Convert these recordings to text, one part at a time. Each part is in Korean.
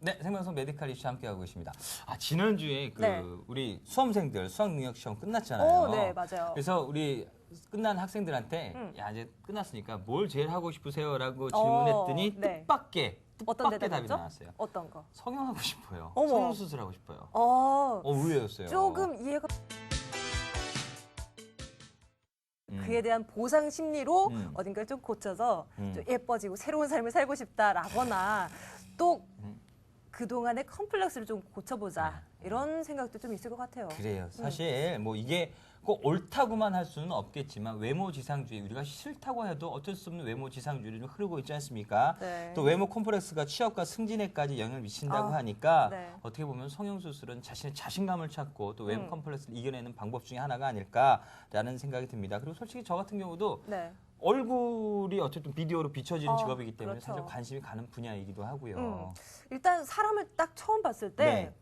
네, 생방송 메디칼 이슈 함께하고 계십니다. 지난주에 네. 우리 수험생들 수학능력 시험 끝났잖아요. 네, 맞아요. 그래서 우리 끝난 학생들한테 야, 이제 끝났으니까 뭘 제일 하고 싶으세요?라고 질문했더니 네. 뜻밖의 어떤 답이 대답이었죠? 나왔어요. 어떤 거? 성형하고 싶어요. 어머. 성형수술하고 싶어요. 의외였어요. 조금 이해가 그에 대한 보상 심리로 어딘가를 좀 고쳐서 좀 예뻐지고 새로운 삶을 살고 싶다라거나 또 그동안의 컴플렉스를 좀 고쳐보자 이런 생각도 좀 있을 것 같아요. 그래요. 사실 뭐 이게 꼭 옳다고만 할 수는 없겠지만 외모 지상주의 우리가 싫다고 해도 어쩔 수 없는 외모 지상주의를 좀 흐르고 있지 않습니까? 네. 또 외모 콤플렉스가 취업과 승진에까지 영향을 미친다고 하니까 네. 어떻게 보면 성형수술은 자신의 자신감을 찾고 또 외모 콤플렉스를 이겨내는 방법 중에 하나가 아닐까라는 생각이 듭니다. 그리고 솔직히 저 같은 경우도 네. 얼굴이 어쨌든 비디오로 비춰지는 직업이기 때문에 그렇죠. 사실 관심이 가는 분야이기도 하고요. 일단 사람을 딱 처음 봤을 때 네.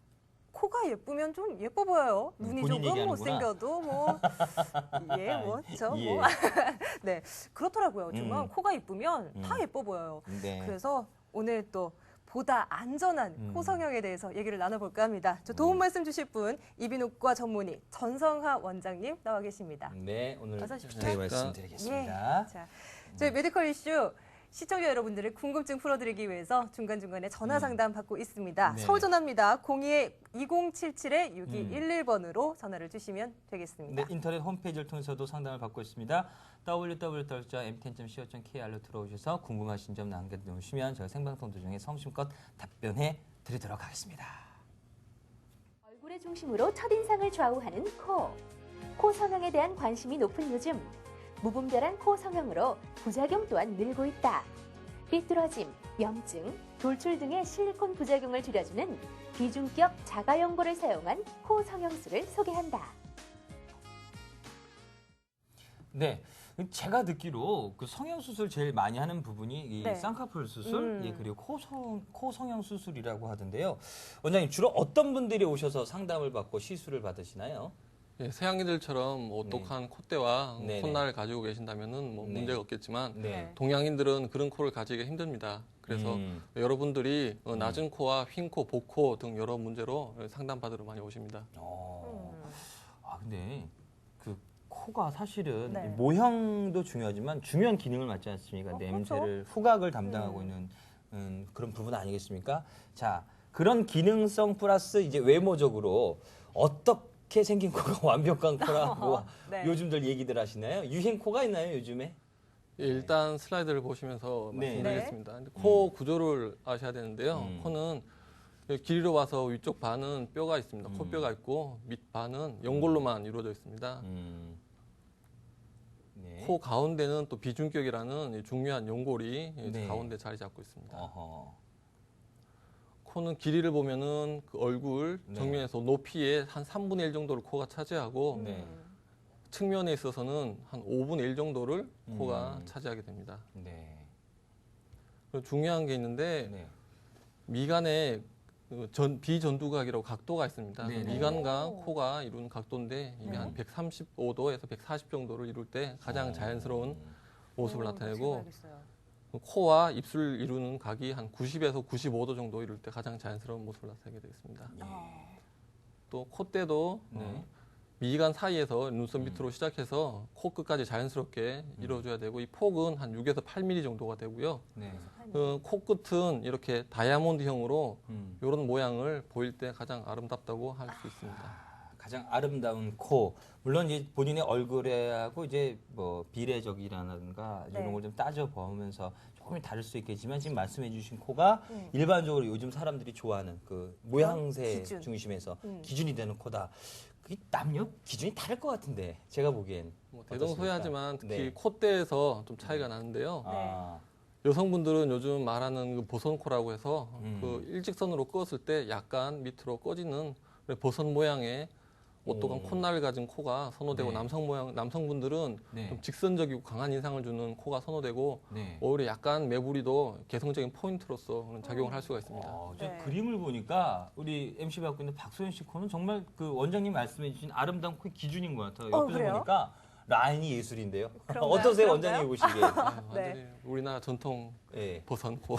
코가 예쁘면 좀 예뻐 보여요. 눈이 본인 조금 얘기하는구나. 못생겨도 예. 네, 그렇더라고요. 정말 코가 예쁘면 다 예뻐 보여요. 네. 그래서 오늘 또 보다 안전한 코 성형에 대해서 얘기를 나눠볼까 합니다. 저 도움 말씀 주실 분 이비인후과 전문의 전성하 원장님 나와 계십니다. 네, 오늘 어서 오십시오. 자세히 말씀드리겠습니다. 예. 자, 저희 메디컬 이슈 시청자 여러분들의 궁금증 풀어드리기 위해서 중간중간에 전화 상담 받고 있습니다. 네. 서울 전화입니다. 02-2077-6211번으로 전화를 주시면 되겠습니다. 네, 인터넷 홈페이지를 통해서도 상담을 받고 있습니다. www.mtn.co.kr로 들어오셔서 궁금하신 점 남겨주시면 저희 생방송 도중에 성심껏 답변해 드리도록 하겠습니다. 얼굴의 중심으로 첫인상을 좌우하는 코. 코 성형에 대한 관심이 높은 요즘. 무분별한 코 성형으로 부작용 또한 늘고 있다. 삐뚤어짐, 염증, 돌출 등의 실리콘 부작용을 줄여주는 비중격 자가연고를 사용한 코 성형술을 소개한다. 네, 제가 듣기로 그 성형 수술 제일 많이 하는 부분이 이 네. 쌍꺼풀 수술, 그리고 코 성형 수술이라고 하던데요. 원장님 주로 어떤 분들이 오셔서 상담을 받고 시술을 받으시나요? 예, 서양인들처럼 오똑한 콧대와 네네. 콧날을 가지고 계신다면은 뭐 네. 문제가 없겠지만 네. 동양인들은 그런 코를 가지기가 힘듭니다. 그래서 여러분들이 낮은 코와 휜 코, 복코 등 여러 문제로 상담받으러 많이 오십니다. 근데 그 코가 사실은 네. 모형도 중요하지만 중요한 기능을 맡지 않습니까? 그렇죠. 냄새를 후각을 담당하고 있는 그런 부분 아니겠습니까? 자, 그런 기능성 플러스 이제 외모적으로 어떻게 생긴 코가 완벽한 코라고 네. 요즘들 얘기들 하시나요? 유행 코가 있나요, 요즘에? 예, 일단 슬라이드를 보시면서 네. 말씀드리겠습니다. 근데 코 구조를 아셔야 되는데요. 코는 길이로 봐서 위쪽 반은 뼈가 있습니다. 코뼈가 있고 밑 반은 연골로만 이루어져 있습니다. 네. 코 가운데는 또 비중격이라는 중요한 연골이 네. 가운데 자리 잡고 있습니다. 어허. 코는 길이를 보면은 그 얼굴 네. 정면에서 높이의 한 3분의 1 정도를 코가 차지하고 네. 측면에 있어서는 한 5분의 1 정도를 코가 차지하게 됩니다. 네. 그리고 중요한 게 있는데 네. 미간에 그 비전두각이라고 각도가 있습니다. 네네. 미간과 코가 이루는 각도인데 이게 한 135도에서 140 정도를 이룰 때 가장 자연스러운 모습을 나타내고 알겠어요. 코와 입술 이루는 각이 한 90에서 95도 정도 이룰 때 가장 자연스러운 모습을 나타내게 되겠습니다. 또 콧대도 미간 사이에서 눈썹 밑으로 시작해서 코 끝까지 자연스럽게 이루어져야 되고 이 폭은 한 6에서 8mm 정도가 되고요. 네. 코끝은 이렇게 다이아몬드형으로 이런 모양을 보일 때 가장 아름답다고 할 수 있습니다. 가장 아름다운 코. 물론 이제 본인의 얼굴에하고 이제 뭐 비례적이라든가 네. 이런 걸 좀 따져 보면서 조금 다를 수 있겠지만 지금 말씀해 주신 코가 일반적으로 요즘 사람들이 좋아하는 그 모양새 기준. 중심에서 기준이 되는 코다. 그게 남녀 기준이 다를 것 같은데 제가 보기엔 뭐 대동소이하지만 특히 네. 콧대에서 좀 차이가 나는데요. 아, 여성분들은 요즘 말하는 그 보선코라고 해서 그 일직선으로 끄었을 때 약간 밑으로 꺼지는 보선 모양의 오똑한 콧날을 가진 코가 선호되고 네. 남성분들은 네. 좀 직선적이고 강한 인상을 주는 코가 선호되고 네. 오히려 약간 매부리도 개성적인 포인트로서 그런 작용을 할 수가 있습니다. 저 네. 그림을 보니까 우리 MC 맡고 있는 박소연 씨 코는 정말 그 원장님 말씀해 주신 아름다운 코의 기준인 것 같아요. 옆에서 그래요? 보니까 라인이 예술인데요. 그런가요? 어떠세요, 그런가요? 원장님 보시기에? 완전히 우리나라 전통 예. 버선코.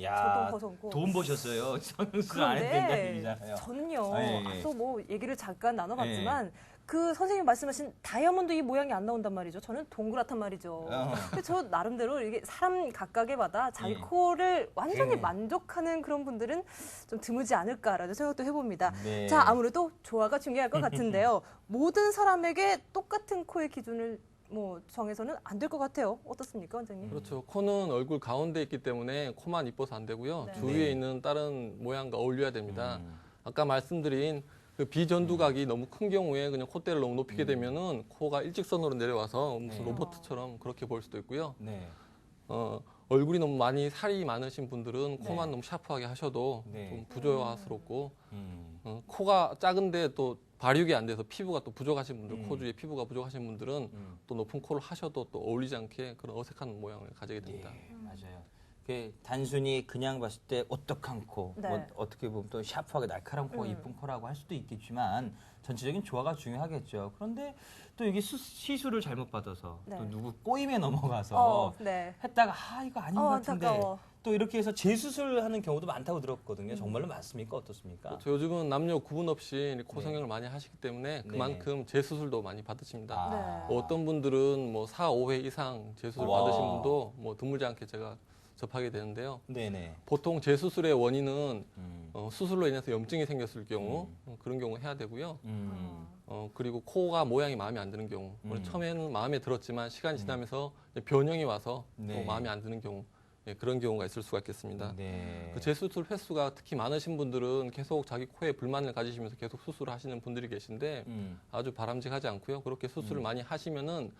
야, 저도 벗었고. 돈 버셨어요. 성형수술 안 했다는 얘기잖아요. 저는요. 예. 또 뭐 얘기를 잠깐 나눠봤지만 그 선생님 말씀하신 다이아몬드 이 모양이 안 나온단 말이죠. 저는 동그랗단 말이죠. 근데 저 나름대로 이게 사람 각각에마다 자기 예. 코를 완전히 네. 만족하는 그런 분들은 좀 드물지 않을까라는 생각도 해봅니다. 네. 자, 아무래도 조화가 중요할 것 같은데요. 모든 사람에게 똑같은 코의 기준을 뭐 정해서는 안 될 것 같아요. 어떻습니까, 원장님? 그렇죠. 코는 얼굴 가운데 있기 때문에 코만 이뻐서 안 되고요. 네. 주위에 네. 있는 다른 모양과 어울려야 됩니다. 음. 아까 말씀드린 그 비전두각이 너무 큰 경우에 그냥 콧대를 너무 높이게 되면은 코가 일직선으로 내려와서 무슨 네. 로봇처럼 그렇게 보일 수도 있고요. 네. 얼굴이 너무 많이 살이 많으신 분들은 네. 코만 너무 샤프하게 하셔도 네. 좀 부조화스럽고 음. 코가 작은데 또 발육이 안 돼서 피부가 또 부족하신 분들, 음. 코 주위에 피부가 부족하신 분들은 음. 또 높은 코를 하셔도 또 어울리지 않게 그런 어색한 모양을 가지게 됩니다. 예, 맞아요. 그 단순히 그냥 봤을 때 오똑한 코, 네. 뭐 어떻게 보면 또 샤프하게 날카로운 코가 이쁜 코라고 할 수도 있겠지만 전체적인 조화가 중요하겠죠. 그런데 또 이게 시술을 잘못 받아서 네. 또 누구 꼬임에 넘어가서 네. 했다가 이거 아닌 것 같은데 안타까워. 또 이렇게 해서 재수술하는 경우도 많다고 들었거든요. 정말로 많습니까? 어떻습니까? 그렇죠. 요즘은 남녀 구분 없이 코 성형을 많이 하시기 때문에 네. 그만큼 재수술도 많이 받으십니다. 아. 네. 어떤 분들은 뭐 4, 5회 이상 재수술 와. 받으신 분도 뭐 드물지 않게 제가 접하게 되는데요. 네네. 보통 재수술의 원인은 음. 수술로 인해서 염증이 생겼을 경우 그런 경우 해야 되고요. 음. 그리고 코가 모양이 마음에 안 드는 경우 처음에는 마음에 들었지만 시간이 지나면서 이제 변형이 와서 네. 또 마음에 안 드는 경우 그런 경우가 있을 수가 있겠습니다. 네. 그 재수술 횟수가 특히 많으신 분들은 계속 자기 코에 불만을 가지시면서 계속 수술을 하시는 분들이 계신데 아주 바람직하지 않고요. 그렇게 수술을 많이 하시면은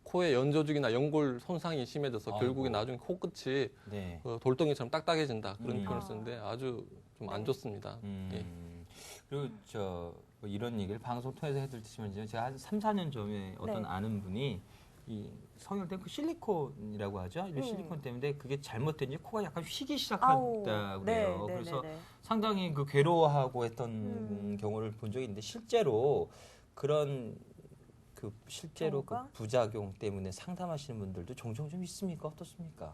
코의 연조직이나 연골 손상이 심해져서 아이고. 결국에 나중에 코끝이 네. 돌덩이처럼 딱딱해진다 그런 표현을 아. 쓰는데 아주 좀 안 좋습니다. 예. 그리고 뭐 이런 얘기를 방송 통해서 해드렸지만 제가 한 3, 4년 전에 어떤 네. 아는 분이 이 성형된 그 실리콘이라고 하죠. 이 실리콘 때문에 그게 잘못된지 코가 약간 휘기 시작했다 그래요. 그래서 상당히 그 괴로워하고 했던 경우를 본 적이 있는데 실제로 그런 그 실제로 그 경우가? 부작용 때문에 상담하시는 분들도 종종 좀 있습니까? 어떻습니까?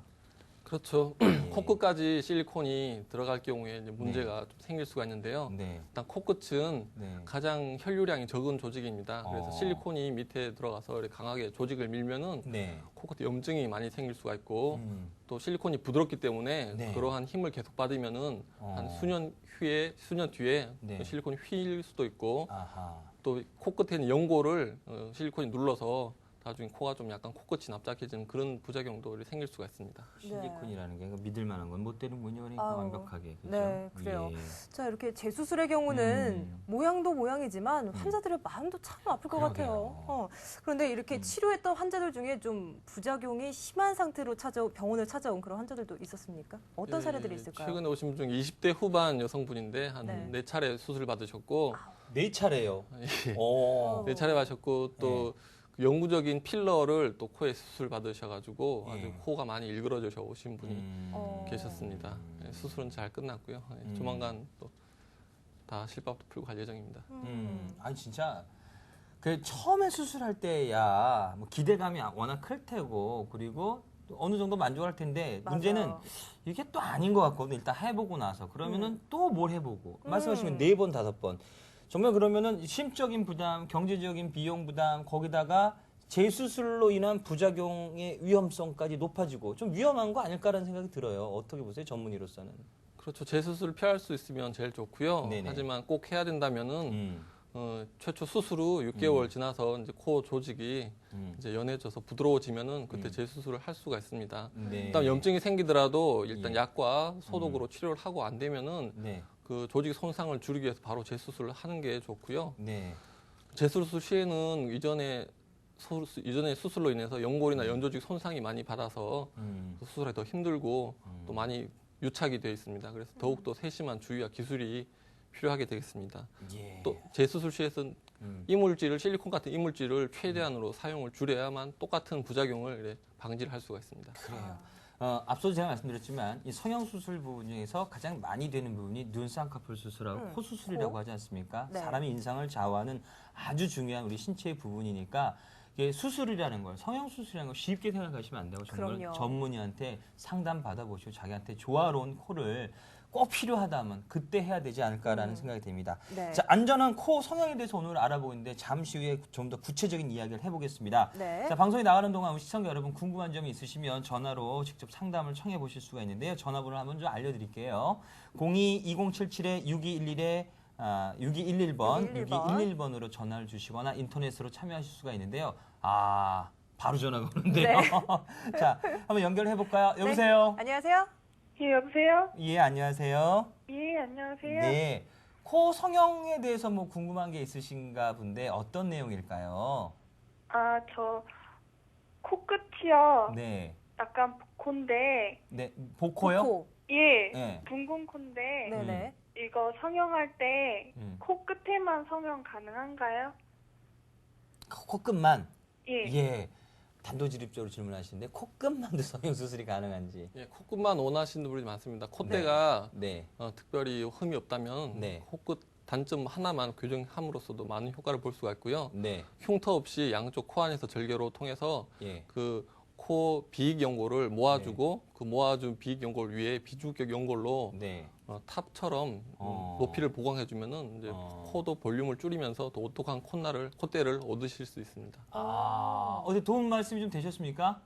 그렇죠. 예. 코끝까지 실리콘이 들어갈 경우에 이제 문제가 좀 생길 수가 있는데요. 네. 일단 코끝은 네. 가장 혈류량이 적은 조직입니다. 그래서 어. 실리콘이 밑에 들어가서 이렇게 강하게 조직을 밀면은 네. 코끝에 염증이 많이 생길 수가 있고 음. 또 실리콘이 부드럽기 때문에 네. 그러한 힘을 계속 받으면은 어. 한 수년 뒤에 네. 그 실리콘이 휘일 수도 있고 아하. 또 코끝에 있는 연골을 실리콘이 눌러서 나중에 코가 좀 약간 코끝이 납작해지는 그런 부작용도 생길 수가 있습니다. 실리콘이라는 게 그러니까 믿을 만한 건 못 되는군요. 그러니까 아우, 완벽하게. 그죠? 네, 그래요. 예. 자, 이렇게 재수술의 경우는 모양도 모양이지만 환자들의 마음도 참 아플 것 그러게요. 같아요. 그런데 이렇게 치료했던 환자들 중에 좀 부작용이 심한 상태로 병원을 찾아온 그런 환자들도 있었습니까? 어떤 예, 사례들이 있을까요? 최근에 오신 분 중 20대 후반 여성분인데 한 네. 네 차례 수술 받으셨고 네 차례요. 예. 오. 네 차례 받으셨고 또 그 영구적인 필러를 또 코에 수술 받으셔가지고 아주 예. 코가 많이 일그러져 오신 분이 어. 계셨습니다. 예, 수술은 잘 끝났고요. 예, 조만간 또 다 실밥도 풀고 갈 예정입니다. 아니 진짜 그 처음에 수술할 때야 뭐 기대감이 워낙 클 테고 그리고 또 어느 정도 만족할 텐데 맞아요. 문제는 이게 또 아닌 것 같거든요. 일단 해보고 나서 그러면은 또 뭘 해보고 말씀하시면 4번 5번 정말 그러면은 심적인 부담, 경제적인 비용 부담 거기다가 재수술로 인한 부작용의 위험성까지 높아지고 좀 위험한 거 아닐까라는 생각이 들어요. 어떻게 보세요, 전문의로서는? 그렇죠. 재수술을 피할 수 있으면 제일 좋고요. 네네. 하지만 꼭 해야 된다면은 최초 수술 후 6개월 지나서 이제 코 조직이 이제 연해져서 부드러워지면은 그때 재수술을 할 수가 있습니다. 네. 일단 염증이 생기더라도 일단 예. 약과 소독으로 치료를 하고 안 되면은 네, 그 조직 손상을 줄이기 위해서 바로 재수술을 하는 게 좋고요. 네, 재수술 시에는 이전에 수술로 인해서 연골이나 연조직 손상이 많이 받아서 수술하기 더 힘들고 또 많이 유착이 되어 있습니다. 그래서 더욱더 세심한 주의와 기술이 필요하게 되겠습니다. 예. 또 재수술 시에서는 이물질을 실리콘 같은 이물질을 최대한으로 사용을 줄여야만 똑같은 부작용을 이렇게 방지를 할 수가 있습니다. 그래요. 앞서 제가 말씀드렸지만 이 성형 수술 부분 중에서 가장 많이 되는 부분이 눈 쌍꺼풀 수술하고 코 수술이라고 하지 않습니까? 네. 사람의 인상을 좌우하는 아주 중요한 우리 신체의 부분이니까 이게 수술이라는 걸, 성형수술이라는 걸 쉽게 생각하시면 안 되고 정말 그럼요. 전문의한테 상담 받아보시고 자기한테 조화로운 코를 꼭 필요하다면 그때 해야 되지 않을까라는 생각이 듭니다. 네. 자, 안전한 코 성형에 대해서 오늘 알아보고 있는데 잠시 후에 좀 더 구체적인 이야기를 해보겠습니다. 네. 자, 방송이 나가는 동안 우리 시청자 여러분 궁금한 점이 있으시면 전화로 직접 상담을 청해 보실 수가 있는데요. 전화번호 한번 좀 알려드릴게요. 02-2077-6211에 6211번, 6211번으로 전화를 주시거나 인터넷으로 참여하실 수가 있는데요. 바로 전화가 오는데요. 자, 한번 연결해 볼까요? 여보세요? 안녕하세요. 예, 여보세요? 예, 안녕하세요. 예, 안녕하세요. 네. 코 성형에 대해서 뭐 궁금한 게 있으신가 본데 어떤 내용일까요? 저 코끝이요. 네. 약간 복코인데, 네, 복코요? 코. 예, 네. 둥근 코인데, 네네. 이거 성형할 때 음. 코끝에만 성형 가능한가요? 코끝만. 예. 예. 단도직입적으로 질문하시는데 코끝만도 성형 수술이 가능한지. 예, 코끝만 원하시는 분이 많습니다. 콧대가 네. 특별히 흠이 없다면 네. 코끝 단점 하나만 교정함으로써도 많은 효과를 볼 수가 있고요. 네. 흉터 없이 양쪽 코 안에서 절개로 통해서 예. 그 코 비익 연골을 모아주고 그 모아준 비익 연골 위에 비주격 연골로 네. 탑처럼 어. 높이를 보강해주면은 이제 코도 볼륨을 줄이면서 더 오똑한 콧대를 얻으실 수 있습니다. 어디 도움 말씀이 좀 되셨습니까?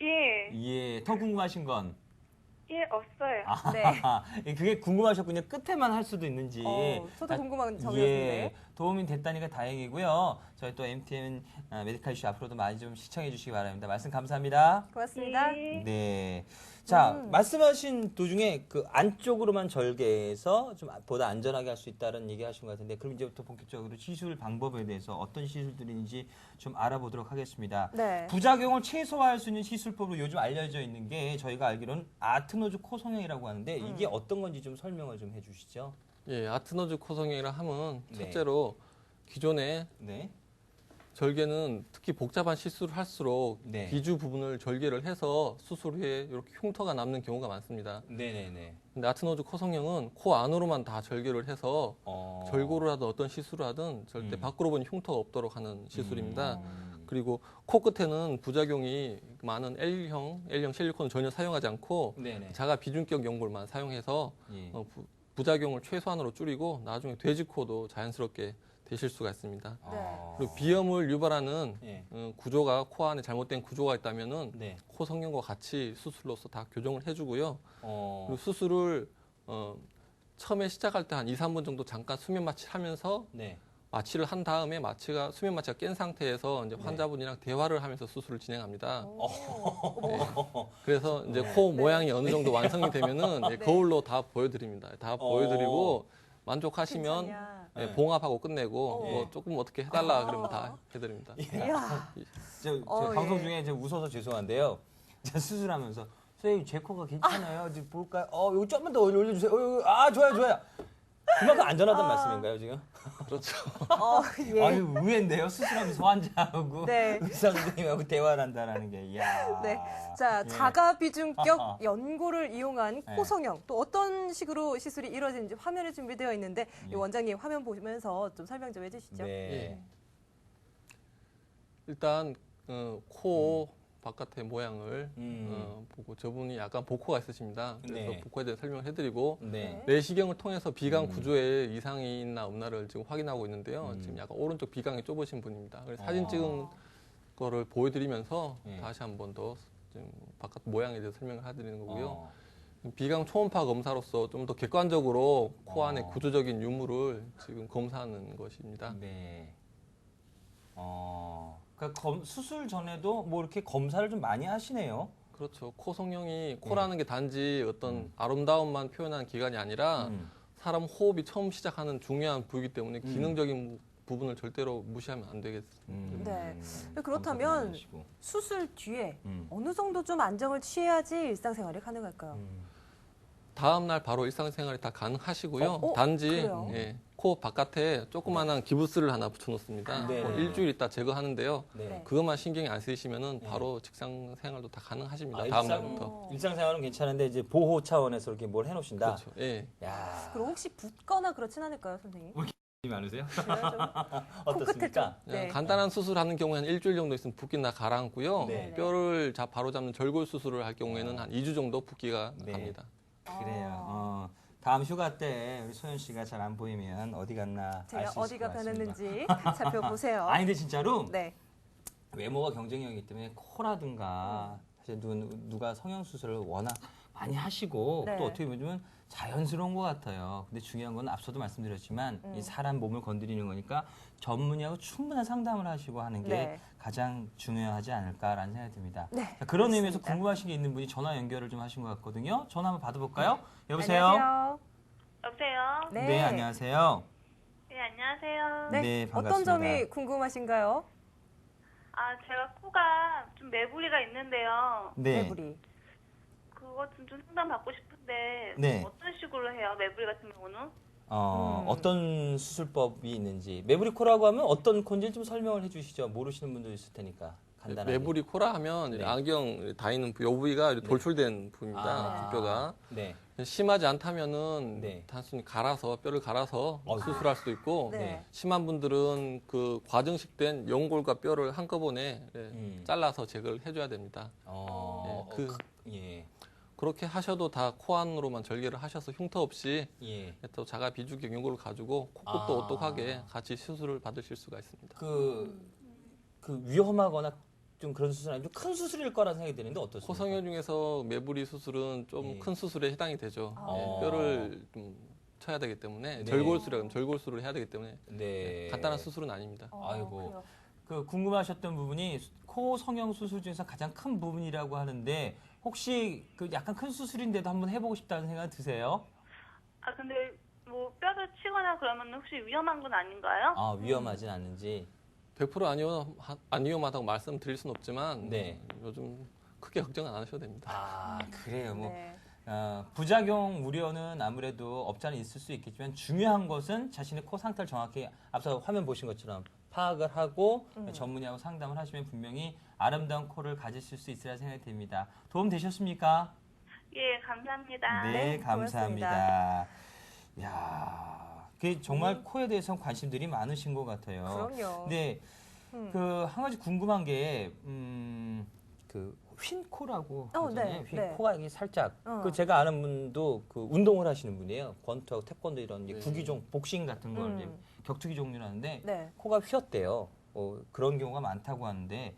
예. 예. 더 궁금하신 건? 예, 없어요. 네. 그게 궁금하셨군요. 끝에만 할 수도 있는지. 저도 궁금한 예, 점이었는데. 도움이 됐다니까 다행이고요. 저희 또 MTN 메디칼 이슈 앞으로도 많이 좀 시청해 주시기 바랍니다. 말씀 감사합니다. 고맙습니다. 예. 네. 자, 말씀하신 도중에 그 안쪽으로만 절개해서 좀 보다 안전하게 할 수 있다는 얘기 하신 것 같은데, 그럼 이제부터 본격적으로 시술 방법에 대해서 어떤 시술들인지 좀 알아보도록 하겠습니다. 네. 부작용을 최소화할 수 있는 시술법으로 요즘 알려져 있는 게 저희가 알기로는 아트노즈 코 성형이라고 하는데 이게 어떤 건지 좀 설명을 좀 해주시죠. 예, 아트노즈 코 성형이라 하면 네. 첫째로 기존에 네. 절개는 특히 복잡한 시술을 할수록 네. 비주 부분을 절개를 해서 수술 후에 이렇게 흉터가 남는 경우가 많습니다. 네네네. 근데 아트노즈 코 성형은 코 안으로만 다 절개를 해서 절골을 하든 어떤 시술을 하든 절대 밖으로 보니 흉터가 없도록 하는 시술입니다. 그리고 코끝에는 부작용이 많은 L형 실리콘을 전혀 사용하지 않고 네네. 자가 비중격 연골만 사용해서 예. 부작용을 최소한으로 줄이고 나중에 돼지코도 자연스럽게 되실 수가 있습니다. 네. 그리고 비염을 유발하는 예. 구조가 코 안에 잘못된 구조가 있다면은 네. 코 성형과 같이 수술로서 다 교정을 해주고요. 그리고 어. 수술을 처음에 시작할 때 한 2, 3분 정도 잠깐 수면 마취하면서 네. 마취를 한 다음에 수면 마취가 깬 상태에서 이제 환자분이랑 대화를 하면서 수술을 진행합니다. 그래서 이제 코 모양이 어느 정도 완성이 되면은 이제 거울로 다 보여드립니다. 다 보여드리고 만족하시면 괜찮냐. 네, 봉합하고 끝내고 예. 뭐 조금 어떻게 해달라 그러면 다 해드립니다. 이야. 저 어, 방송 예. 중에 저 웃어서 죄송한데요. 제가 수술하면서 선생님 제 코가 괜찮아요. 이제 볼까요? 이거 좀만 더 올려주세요. 좋아요, 좋아요. 그만큼 안전하다는 말씀인가요 지금? 그렇죠. 예. 아유 의외인데요. 수술하면서 환자하고 네. 의사 선생님하고 대화를 한다라는 게. 이야. 네. 자, 예. 자가 비중격 연골을 이용한 네. 코 성형 또 어떤 식으로 시술이 이루어지는지 화면에 준비되어 있는데 이 원장님 화면 보면서 좀 설명 좀 해주시죠. 네. 예. 일단 코 바깥의 모양을 보고 저분이 약간 복코가 있으십니다. 그래서 네. 복코에 대해 설명을 해드리고 네. 내시경을 통해서 비강 구조에 이상이 있나 없나를 지금 확인하고 있는데요. 지금 약간 오른쪽 비강이 좁으신 분입니다. 그래서 사진 찍은 거를 보여드리면서 네. 다시 한 번 더 지금 바깥 모양에 대해서 설명을 해드리는 거고요. 어. 비강 초음파 검사로서 좀 더 객관적으로 코 안의 구조적인 유무를 지금 검사하는 것입니다. 네. 그러니까 수술 전에도 뭐 이렇게 검사를 좀 많이 하시네요. 그렇죠. 코 성형이 코라는 게 단지 어떤 아름다움만 표현하는 기관이 아니라 사람 호흡이 처음 시작하는 중요한 부위이기 때문에 기능적인 부분을 절대로 무시하면 안 되겠습니다. 네. 그렇다면 검사 좀 수술 뒤에 음. 어느 정도 좀 안정을 취해야지 일상생활이 가능할까요? 다음 날 바로 일상생활이 다 가능하시고요. 단지 그래요? 코 바깥에 조그마한 기부스를 하나 붙여놓습니다. 네. 일주일 있다 제거하는데요. 네. 그것만 신경이 안 쓰이시면은 바로 직장생활도 다 가능하십니다. 아, 다음 날부터. 일상생활은 괜찮은데 이제 보호 차원에서 이렇게 뭘 해놓으신다. 그렇죠. 예. 야. 그럼 혹시 붓거나 그렇진 않을까요, 선생님? 많으세요? 그래요, 좀 어떻습니까? 네. 간단한 수술하는 경우에는 일주일 정도 있으면 붓기는 다 가라앉고요. 네. 뼈를 바로 잡는 절골 수술을 할 경우에는 한 2주 정도 붓기가 네. 갑니다. 그래요. 다음 휴가 때 우리 소연 씨가 잘 안 보이면 어디 갔나 알 제가 수 있을 어디가 것 같습니다. 변했는지 살펴보세요. 아니 근데 진짜로 네. 외모가 경쟁력이기 때문에 코라든가 사실 누가 성형 수술을 워낙 많이 하시고 네. 또 어떻게 보면 자연스러운 것 같아요. 근데 중요한 건 앞서도 말씀드렸지만 이 사람 몸을 건드리는 거니까 전문의하고 충분한 상담을 하시고 하는 게 네. 가장 중요하지 않을까라는 생각이 듭니다. 네, 자, 그런 의미에서 그렇습니다. 궁금하신 게 있는 분이 전화 연결을 좀 하신 것 같거든요. 전화 한번 받아볼까요? 여보세요? 안녕하세요. 여보세요? 네, 안녕하세요. 네, 안녕하세요. 네, 네, 어떤 반갑습니다. 점이 궁금하신가요? 제가 코가 좀 매부리가 있는데요. 네. 매부리. 그것 좀 상담 받고 싶은데 네. 어떤 식으로 해요? 매부리 같은 경우는? 어떤 수술법이 있는지 매부리 코라고 하면 어떤 콘지 좀 설명을 해주시죠. 모르시는 분도 있을 테니까 간단하게. 매부리 코라 하면 네. 안경 닿는 요 부위가 돌출된 부위입니다. 아. 뼈가 네. 심하지 않다면은 네. 단순히 뼈를 갈아서 어휴. 수술할 수도 있고 네. 심한 분들은 그 과정식된 연골과 뼈를 한꺼번에 잘라서 제거를 해줘야 됩니다. 예. 그렇게 하셔도 다 코 안으로만 절개를 하셔서 흉터 없이 예. 또 자가 비주격 연골을 가지고 콧구도 아. 오똑하게 같이 수술을 받으실 수가 있습니다. 그 위험하거나 좀 그런 수술은 아니고 좀 큰 수술일 거라는 생각이 드는데 어떻습니까? 코성형 중에서 매부리 수술은 좀 예. 큰 수술에 해당이 되죠. 아. 뼈를 좀 쳐야 되기 때문에 네. 절골수를 해야 되기 때문에 네. 간단한 수술은 아닙니다. 아이고. 그래요. 그 궁금하셨던 부분이 코 성형 수술 중에서 가장 큰 부분이라고 하는데 혹시 그 약간 큰 수술인데도 한번 해보고 싶다는 생각 드세요? 근데 뭐 뼈를 치거나 그러면 혹시 위험한 건 아닌가요? 위험하진 않은지. 100% 안 위험하다고 말씀드릴 수는 없지만 네. 요즘 크게 걱정은 안 하셔도 됩니다. 그래요. 뭐 네. 부작용 우려는 아무래도 없지 않아 있을 수 있겠지만 중요한 것은 자신의 코 상태를 정확히 앞서 화면 보신 것처럼 파악을 하고 전문의하고 상담을 하시면 분명히 아름다운 코를 가지실 수 있으리라 생각이 됩니다. 도움 되셨습니까? 예, 감사합니다. 네, 네, 감사합니다. 야, 그 정말 코에 대해서 관심들이 많으신 것 같아요. 그럼요. 근데 그 한 가지 궁금한 게 그 휜 코라고 하잖아요. 네, 휜 네. 코가 이게 살짝 그 제가 아는 분도 그 운동을 하시는 분이에요. 권투하고 태권도 이런 이제 구기종 복싱 같은 걸 이제 격투기 종류라는데 네. 코가 휘었대요. 그런 경우가 많다고 하는데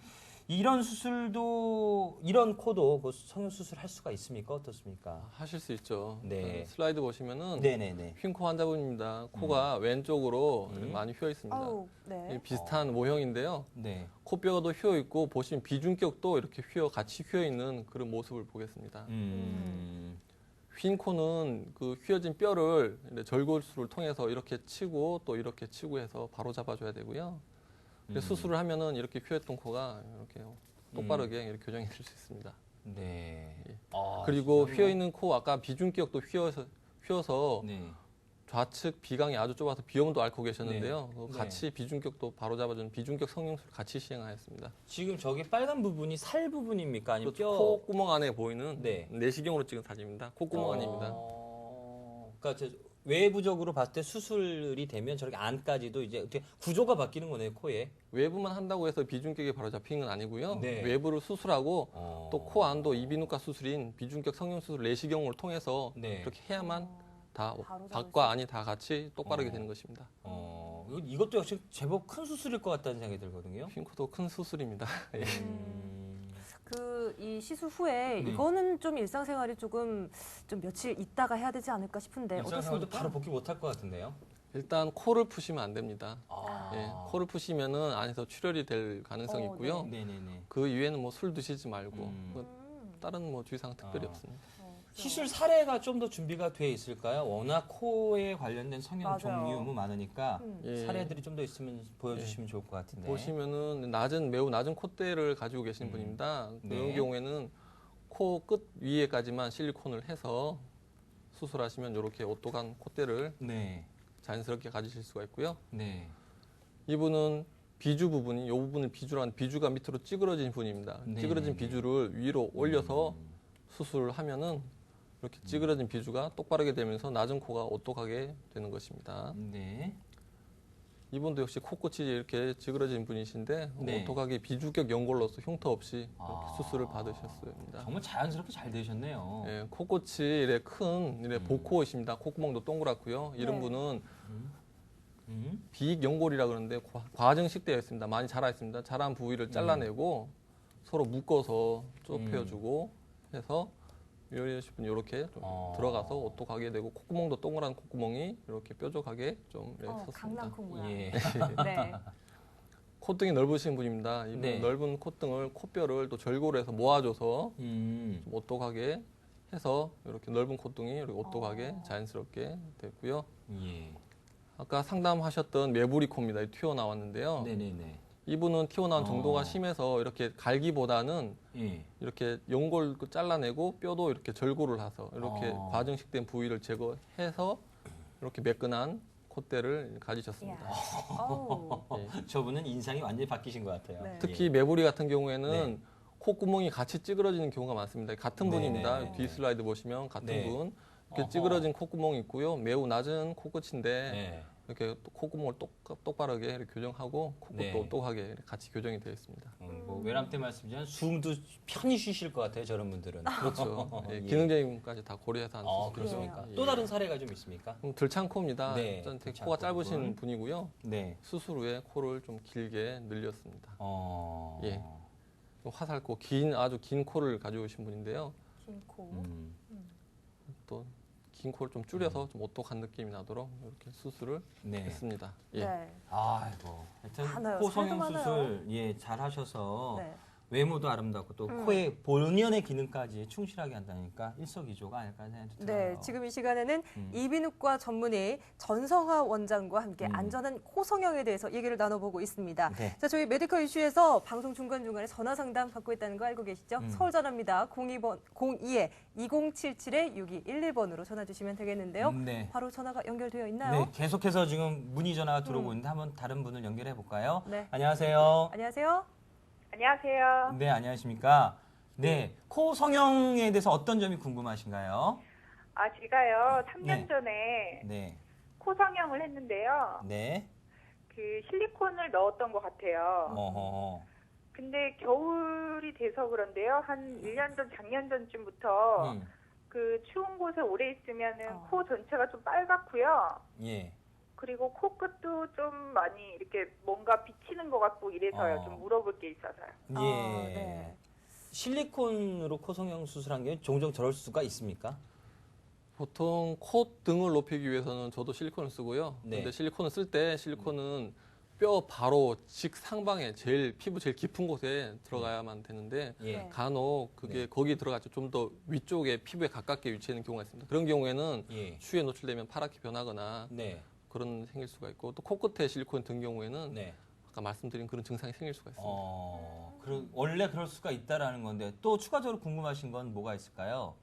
이런 수술도 이런 코도 그 성형 수술 할 수가 있습니까? 어떻습니까? 하실 수 있죠. 네. 슬라이드 보시면은 네네네. 휜코 환자분입니다. 코가 왼쪽으로 많이 휘어 있습니다. 아우, 네. 비슷한 모형인데요. 네. 코뼈도 휘어 있고 보시면 비중격도 이렇게 같이 휘어 있는 그런 모습을 보겠습니다. 휜 코는 그 휘어진 뼈를 절골술을 통해서 이렇게 치고 또 이렇게 치고 해서 바로 잡아줘야 되고요. 수술을 하면은 이렇게 휘었던 코가 이렇게 똑바르게 이렇게 교정이 될 수 있습니다. 네. 그리고 휘어 있는 코 아까 비중격도 휘어서 네. 좌측 비강이 아주 좁아서 비염도 앓고 계셨는데요. 네. 같이 비중격도 바로 잡아주는 비중격 성형술을 같이 시행하였습니다. 지금 저기 빨간 부분이 살 부분입니까? 아니면 뼈? 콧구멍 안에 보이는 네. 내시경으로 찍은 사진입니다. 콧구멍 안입니다. 그러니까 외부적으로 봤을 때 수술이 되면 저렇게 안까지도 이제 어떻게 구조가 바뀌는 거네요, 코에. 외부만 한다고 해서 비중격이 바로 잡히는 건 아니고요. 네. 외부를 수술하고 또 코 안도 이비인후과 수술인 비중격 성형수술 내시경을 통해서 네. 그렇게 해야만 다 바로 잡을 밖과 안이 다 같이 똑바르게 되는 것입니다. 이것도 역시 제법 큰 수술일 것 같다는 생각이 들거든요. 휜코도 큰 수술입니다. 예. 이 시술 후에 네. 이거는 좀 일상생활이 조금 좀 며칠 있다가 해야 되지 않을까 싶은데 일상생활도 어떻습니까? 바로 복귀 못할 것 같은데요. 일단 코를 푸시면 안 됩니다. 아. 예, 코를 푸시면은 안에서 출혈이 될 가능성이 있고요. 네네네. 그 이외에는 뭐 술 드시지 말고 뭐 다른 뭐 주의사항 특별히 아. 없습니다. 시술 사례가 좀 더 준비가 돼 있을까요? 워낙 코에 관련된 성형 맞아요. 종류 뭐 많으니까 예. 사례들이 좀 더 있으면 보여주시면 좋을 것 같은데. 보시면은 매우 낮은 콧대를 가지고 계신 분입니다. 네. 그런 경우에는 코 끝 위에까지만 실리콘을 해서 수술하시면 이렇게 오똑한 콧대를 네. 자연스럽게 가지실 수가 있고요. 네. 이분은 비주 부분이 이 부분을 비주라는 비주가 밑으로 찌그러진 분입니다. 네. 찌그러진 비주를 위로 올려서 수술을 하면은 이렇게 찌그러진 비주가 똑바르게 되면서 낮은 코가 오똑하게 되는 것입니다. 네. 이분도 역시 코끝이 이렇게 찌그러진 분이신데 네. 오똑하게 비주격 연골로서 흉터 없이 이렇게 아. 수술을 받으셨습니다. 정말 자연스럽게 잘 되셨네요. 예, 코끝이 이래 큰 이래 복코이십니다. 콧구멍도 동그랗고요. 이런 네. 분은 음? 비익 연골이라 그러는데 과정식되어 있습니다. 많이 자라 있습니다. 자란 부위를 잘라내고 서로 묶어서 좁혀주고 해서 이렇게 좀 들어가서 오똑하게 되고 콧구멍도 동그란 콧구멍이 이렇게 뾰족하게 좀 이렇게 섰습니다. 강낭콩 모양. 예. 네. 콧등이 넓으신 분입니다. 이분 네. 넓은 콧등을 콧뼈를 또 절골 해서 모아줘서 음. 좀 오똑하게 해서 이렇게 넓은 콧등이 이렇게 오똑하게 자연스럽게 됐고요. 예. 아까 상담하셨던 메부리코입니다. 튀어나왔는데요. 네네네. 이분은 튀어나온 어. 정도가 심해서 이렇게 갈기보다는 예. 이렇게 연골 잘라내고 뼈도 이렇게 절골을 해서 이렇게 어. 과정식된 부위를 제거해서 이렇게 매끈한 콧대를 가지셨습니다. 어우. 예. 저분은 인상이 완전히 바뀌신 것 같아요. 네. 특히 메부리 같은 경우에는 네. 콧구멍이 같이 찌그러지는 경우가 많습니다. 같은 네네. 분입니다. 뒤 슬라이드 보시면 같은 네. 분. 이렇게 어허. 찌그러진 콧구멍이 있고요. 매우 낮은 코끝인데 네. 이렇게 콧구멍을 똑바르게 이렇게 교정하고 콧끝도 네. 똑똑하게 이렇게 같이 교정이 되어 있습니다. 뭐 외람 때 말씀드린 숨도 편히 쉬실 것 같아요. 저런 분들은. 그렇죠. 예, 예. 기능적인 부분까지 다 고려해서 하는 수술이죠. 그렇습니까? 예. 또 다른 사례가 좀 있습니까? 들창코입니다. 네, 일단 되게 들창코 코가 짧으신 부분. 분이고요. 네. 수술 후에 코를 좀 길게 늘렸습니다. 예. 화살코, 아주 긴 코를 가지고 오신 분인데요. 긴 코. 또 긴 코를 좀 줄여서 좀 오똑한 느낌이 나도록 이렇게 수술을 네. 했습니다. 예. 네. 아이고. 하여튼 많아요. 코 살도 성형 많아요. 수술 예, 잘 하셔서 네. 외모도 아름답고 또 코의 본연의 기능까지 충실하게 한다니까 일석이조가 아닐까 생각이 들어요. 네, 지금 이 시간에는 음. 이비인후과 전문의 전성하 원장과 함께 음. 안전한 코 성형에 대해서 얘기를 나눠보고 있습니다. 네. 자, 저희 메디컬 이슈에서 방송 중간중간에 전화 상담 받고 있다는 거 알고 계시죠? 서울 전화입니다. 02-2077-6211번으로 전화 주시면 되겠는데요. 네. 바로 전화가 연결되어 있나요? 네, 계속해서 지금 문의 전화가 들어오고 있는데 한번 다른 분을 연결해 볼까요? 네. 안녕하세요. 안녕하세요. 안녕하세요. 네, 안녕하십니까? 네, 코 성형에 대해서 어떤 점이 궁금하신가요? 제가요, 3년 네. 전에 네, 코 성형을 했는데요. 네, 그 실리콘을 넣었던 것 같아요. 어허, 근데 겨울이 돼서 그런데요. 한 1년 전, 작년 전쯤부터 그 추운 곳에 오래 있으면은 코 전체가 좀 빨갛고요. 예, 그리고 코끝도 좀 많이 이렇게 뭔가 비치는 것 같고 이래서요. 좀 물어볼 게 있어서요. 예. 네. 실리콘으로 코 성형 수술한 게 종종 저럴 수가 있습니까? 보통 콧등을 높이기 위해서는 저도 실리콘을 쓰고요. 네. 근데 실리콘을 쓸 때 실리콘은 뼈 바로 직상방에 피부 제일 깊은 곳에 들어가야만 되는데 예. 네. 간혹 그게 네. 거기 들어가서 좀 더 위쪽에 피부에 가깝게 위치하는 경우가 있습니다. 그런 경우에는 예. 추위에 노출되면 파랗게 변하거나 네. 그런 생길 수가 있고 또 코끝에 실리콘 든 경우에는 네. 아까 말씀드린 그런 증상이 생길 수가 있습니다. 원래 그럴 수가 있다라는 건데 또 추가적으로 궁금하신 건 뭐가 있을까요?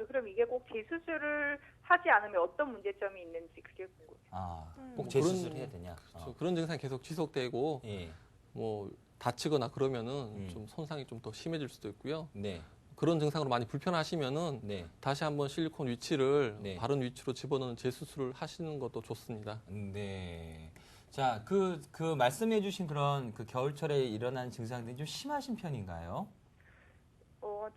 그럼 이게 꼭 재수술을 하지 않으면 어떤 문제점이 있는지 그게 궁금해요. 꼭 뭐 재수술 그런- 해야 되냐? 그렇죠. 그런 증상이 계속 지속되고 예. 뭐 다치거나 그러면은 좀 손상이 좀 더 심해질 수도 있고요. 네. 그런 증상으로 많이 불편하시면은 네. 다시 한번 실리콘 위치를 네. 바른 위치로 집어넣는 재수술을 하시는 것도 좋습니다. 네. 자, 그 말씀해주신 그런 그 겨울철에 일어나는 증상들이 좀 심하신 편인가요?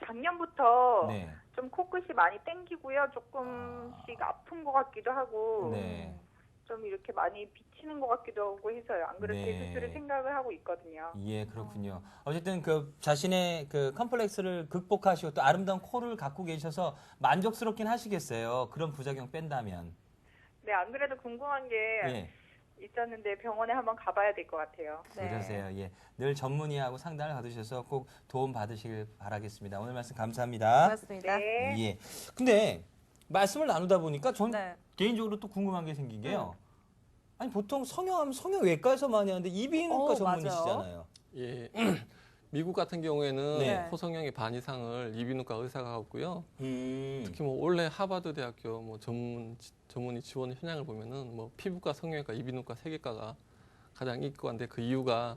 작년부터 네. 좀 코끝이 많이 땡기고요. 조금씩 아픈 것 같기도 하고 네. 좀 이렇게 많이 비치는 것 같기도 하고 해서요. 안 그래도 네. 재수술을 생각을 하고 있거든요. 예, 그렇군요. 어쨌든 그 자신의 그 컴플렉스를 극복하시고 또 아름다운 코를 갖고 계셔서 만족스럽긴 하시겠어요. 그런 부작용 뺀다면. 네, 안 그래도 궁금한 게 예. 있었는데 병원에 한번 가봐야 될 것 같아요. 네. 그러세요. 예. 늘 전문의하고 상담을 받으셔서 꼭 도움 받으시길 바라겠습니다. 오늘 말씀 감사합니다. 고맙습니다. 네. 예. 근데 말씀을 나누다 보니까 전 네. 개인적으로 또 궁금한 게 생긴 게요. 아니 보통 성형하면 성형외과에서 많이 하는데 이비인후과 전문이시잖아요. 예. 미국 같은 경우에는 네. 코 성형의 반 이상을 이비인후과 의사가 하고요. 음. 특히 뭐 올해 하버드 대학교 뭐 전문의 지원 현황을 보면은 뭐 피부과, 성형외과, 이비인후과 세 개과가 가장 인기가인데 그 이유가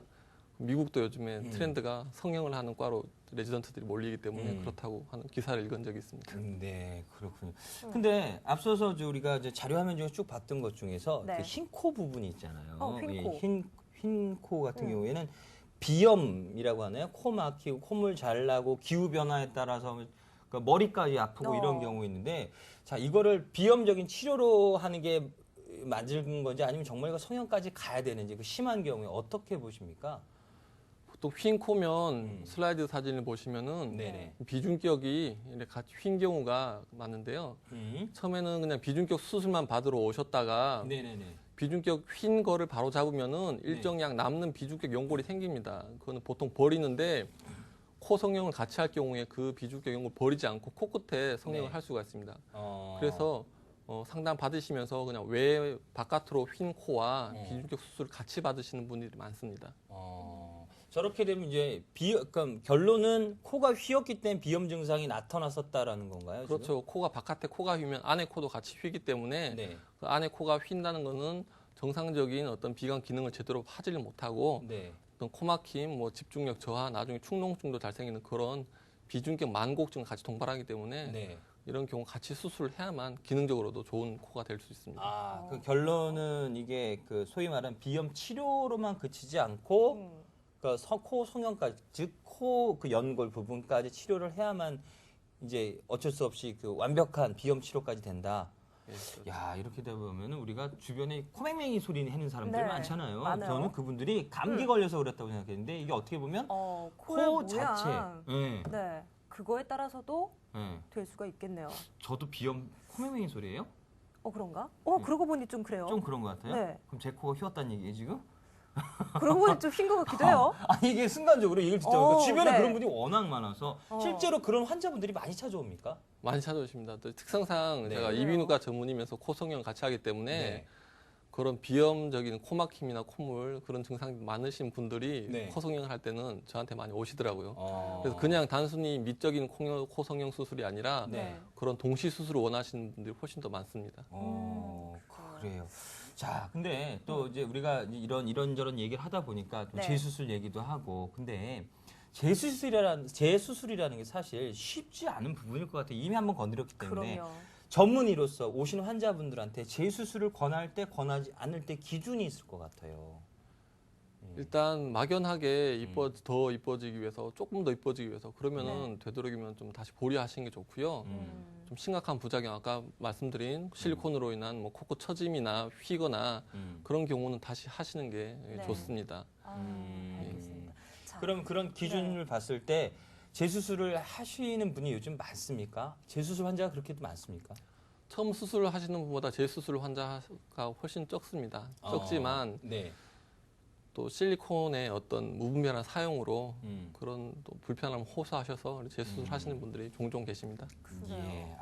미국도 요즘에 트렌드가 성형을 하는 과로 레지던트들이 몰리기 때문에 그렇다고 하는 기사를 읽은 적이 있습니다. 네, 그렇군요. 근데 앞서서 우리가 이제 자료 화면 중에 쭉 봤던 것 중에서 네. 그 흰 코 부분이 있잖아요. 흰 코. 흰 코 같은 경우에는 비염이라고 하나요? 코 막히고 콧물 잘 나고 기후 변화에 따라서 그러니까 머리까지 아프고 이런 경우 있는데, 자, 이거를 비염적인 치료로 하는 게 맞은 건지 아니면 정말 이거 성형까지 가야 되는지, 그 심한 경우에 어떻게 보십니까? 보통 흰 코면 슬라이드 사진을 보시면은 네네. 비중격이 이렇게 같이 휜 경우가 많은데요. 처음에는 그냥 비중격 수술만 받으러 오셨다가 네네네. 비중격 휜 거를 바로 잡으면은 일정량 남는 비중격 연골이 생깁니다. 그거는 보통 버리는데 코 성형을 같이 할 경우에 그 비중격 연골 버리지 않고 코끝에 성형을 할 수가 있습니다. 그래서 상담 받으시면서 그냥 외 바깥으로 휜 코와 비중격 수술을 같이 받으시는 분들이 많습니다. 저렇게 되면 이제 그러니까 결론은 코가 휘었기 때문에 비염 증상이 나타났었다라는 건가요? 그렇죠. 코가 바깥에 코가 휘면 안에 코도 같이 휘기 때문에 네. 그 안에 코가 휜다는 거는 정상적인 어떤 비강 기능을 제대로 하지를 못하고 네. 어떤 코막힘, 뭐 집중력 저하, 나중에 축농증도 잘 생기는 그런 비중격 만곡증을 같이 동반하기 때문에 네. 이런 경우 같이 수술을 해야만 기능적으로도 좋은 코가 될 수 있습니다. 아, 그 결론은 이게 그 소위 말하는 비염 치료로만 그치지 않고 그 코 성형까지, 즉 코 그 연골 부분까지 치료를 해야만 이제 어쩔 수 없이 그 완벽한 비염 치료까지 된다. 야, 이렇게 되다 보면은 우리가 주변에 코맹맹이 소리 내는 사람들이 네, 많잖아요. 많아요. 저는 그분들이 감기 걸려서 그랬다고 생각했는데 이게 어떻게 보면 코의 코 모양. 자체. 네. 네. 그거에 따라서도 네. 될 수가 있겠네요. 저도 비염 코맹맹이 소리예요? 그런가? 그러고 보니 좀 그래요. 좀 그런 것 같아요. 네. 그럼 제 코가 휘었다는 얘기예요 지금? 그러고 보니 좀 흰 것 같기도 해요. 이게 순간적으로 얘기를 듣다 보니까 주변에 네. 그런 분이 워낙 많아서 실제로 그런 환자분들이 많이 찾아옵니까? 많이 찾아오십니다. 또 특성상 네. 제가 이비인후과 전문이면서 코 성형 같이 하기 때문에 네. 그런 비염적인 코막힘이나 콧물 그런 증상이 많으신 분들이 네. 코 성형을 할 때는 저한테 많이 오시더라고요. 어. 그래서 그냥 단순히 미적인 코 성형 수술이 아니라 네. 그런 동시 수술을 원하시는 분들이 훨씬 더 많습니다. 그래요. 자, 근데 또 이제 우리가 이런저런 얘기를 하다 보니까 또 네. 재수술 얘기도 하고, 근데 재수술이라는 게 사실 쉽지 않은 부분일 것 같아요. 이미 한번 건드렸기 때문에. 그럼요. 전문의로서 오시는 환자분들한테 재수술을 권할 때, 권하지 않을 때 기준이 있을 것 같아요. 일단 막연하게 더 이뻐지기 위해서 조금 더 이뻐지기 위해서 그러면은 되도록이면 좀 다시 보류하시는 게 좋고요. 좀 심각한 부작용 아까 말씀드린 실리콘으로 인한 뭐 코끝 처짐이나 휘거나 그런 경우는 다시 하시는 게 좋습니다. 알겠습니다. 자, 그럼 그런 기준을 봤을 때 재수술을 하시는 분이 요즘 많습니까? 재수술 환자가 그렇게도 많습니까? 처음 수술을 하시는 분보다 재수술 환자가 훨씬 적습니다. 적지만 네. 또 실리콘의 어떤 무분별한 사용으로 그런 또 불편함을 호소하셔서 재수술 하시는 분들이 종종 계십니다. 예.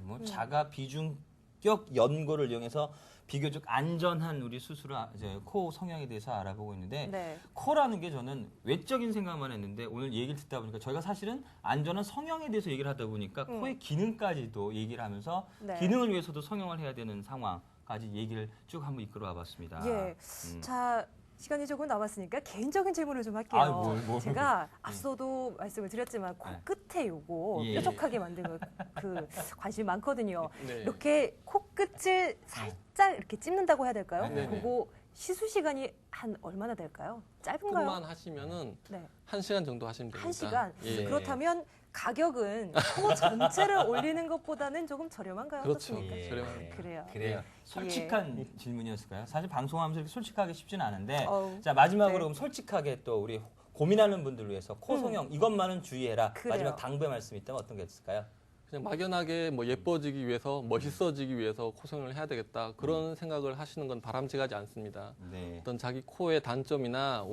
뭐 자가 비중격 연골을 이용해서 비교적 안전한 우리 이제 코 성형에 대해서 알아보고 있는데, 네. 코라는 게 저는 외적인 생각만 했는데 오늘 얘기를 듣다 보니까 저희가 사실은 안전한 성형에 대해서 얘기를 하다 보니까 코의 기능까지도 얘기를 하면서 네. 기능을 위해서도 성형을 해야 되는 상황까지 얘기를 쭉 한번 이끌어 와봤습니다. 예. 자, 시간이 조금 남았으니까 개인적인 질문을 좀 할게요. 뭘. 제가 앞서도 말씀을 드렸지만 코 끝에 요거 예. 뾰족하게 만든 거 그 관심이 많거든요. 네. 이렇게 코끝을 살짝 이렇게 찝는다고 해야 될까요? 네. 그거 시술 시간이 한 얼마나 될까요? 짧은가요? 끝만 하시면은 네. 1시간 정도 하시면 됩니다. 1시간. 예. 그렇다면 가격은 코 전체를 올리는 것보다는 조금 저렴한가요? 그렇죠. 어떻습니까? 예. 저렴합니다. 그래요. 솔직한 질문이었을까요? 사실 방송하면서 이렇게 솔직하게 쉽지는 않은데, 어우, 자, 마지막으로 네. 그럼 솔직하게 또 우리 고민하는 분들 위해서 코 성형 이것만은 주의해라. 그래요. 마지막 당부의 말씀이 있다면 어떤 게 있을까요? 그냥 막연하게 뭐 예뻐지기 위해서 멋있어지기 위해서 코 성형을 해야 되겠다 그런 생각을 하시는 건 바람직하지 않습니다. 네. 어떤 자기 코의 단점이나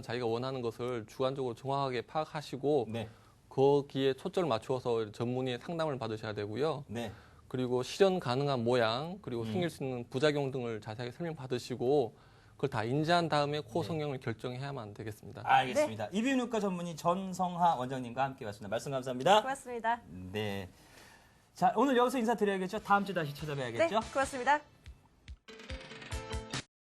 자기가 원하는 것을 주관적으로 정확하게 파악하시고 네. 거기에 초점을 맞추어서 전문의의 상담을 받으셔야 되고요. 네. 그리고 실현 가능한 모양 그리고 생길 수 있는 부작용 등을 자세하게 설명받으시고 그걸 다 인지한 다음에 코 성형을 결정해야만 되겠습니다. 알겠습니다. 이비인후과 전문의 전성하 원장님과 함께 왔습니다. 말씀 감사합니다. 고맙습니다. 네. 자, 오늘 여기서 인사드려야겠죠? 다음 주에 다시 찾아뵈야겠죠? 네, 고맙습니다.